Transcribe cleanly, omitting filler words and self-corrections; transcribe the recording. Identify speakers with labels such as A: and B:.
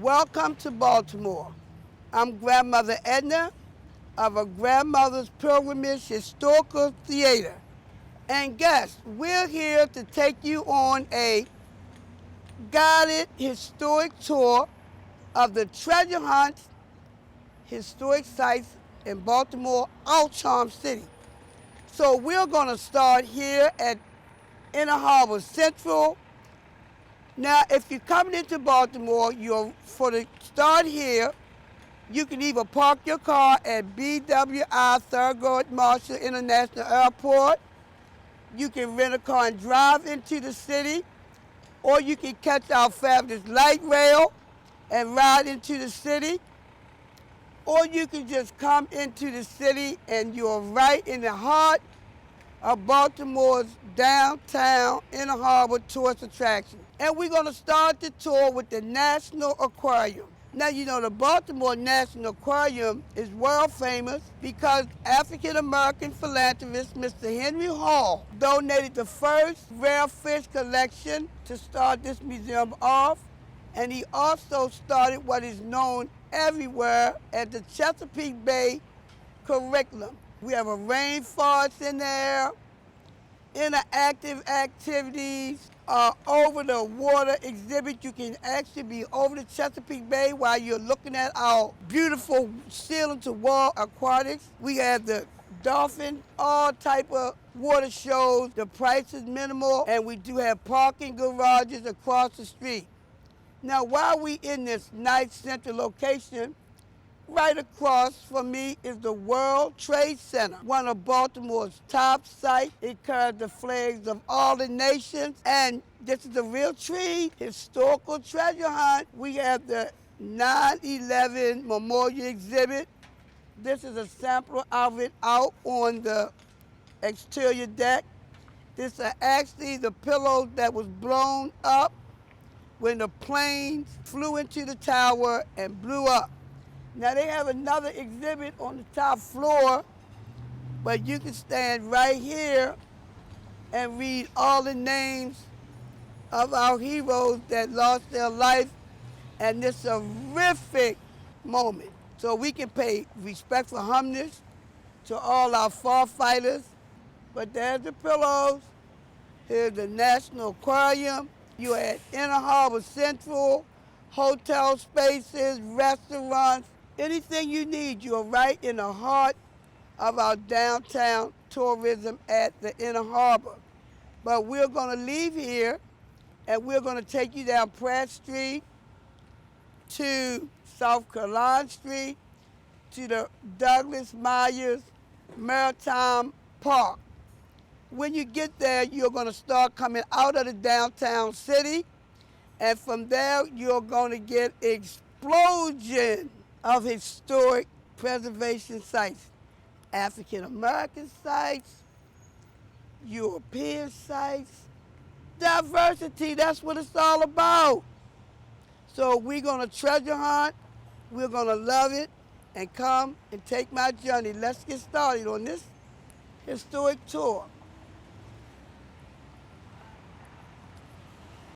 A: Welcome to Baltimore. I'm Grandmother Edna of a Grandmother's Pilgrimage Historical Theater. And guests, we're here to take you on a guided historic tour of the treasure hunt historic sites in Baltimore, Old Charm City. So we're going to start here at Inner Harbor Central. Now, if you're coming into Baltimore, for the start here, you can either park your car at BWI Thurgood Marshall International Airport. You can rent a car and drive into the city, or you can catch our fabulous light rail and ride into the city, or you can just come into the city and you're right in the heart of Baltimore's downtown Inner Harbor tourist attraction. And we're going to start the tour with the National Aquarium. Now, you know, the Baltimore National Aquarium is world famous because African-American philanthropist Mr. Henry Hall donated the first rare fish collection to start this museum off. And he also started what is known everywhere as the Chesapeake Bay curriculum. We have a rainforest in there, interactive activities, over the water exhibit. You can actually be over the Chesapeake Bay while you're looking at our beautiful ceiling to wall aquatics. We have the dolphin, all type of water shows. The price is minimal, and we do have parking garages across the street. Now, while we in this nice central location, right across from me is the World Trade Center, one of Baltimore's top sites. It carries the flags of all the nations, and this is a real treat, historical treasure hunt. We have the 9/11 Memorial Exhibit. This is a sample of it out on the exterior deck. These are actually the pillows that was blown up when the planes flew into the tower and blew up. Now they have another exhibit on the top floor, but you can stand right here and read all the names of our heroes that lost their life in this horrific moment. So we can pay respectful homage to all our firefighters. But there's the pillows. Here's the National Aquarium. You're at Inner Harbor Central, hotel spaces, restaurants, anything you need. You're right in the heart of our downtown tourism at the Inner Harbor. But we're going to leave here and we're going to take you down Pratt Street to South Carolina Street to the Douglas Myers Maritime Park. When you get there, you're going to start coming out of the downtown city, and from there, you're going to get an explosion of historic preservation sites. African-American sites, European sites, diversity, that's what it's all about. So we're going to treasure hunt, we're going to love it, and come and take my journey. Let's get started on this historic tour.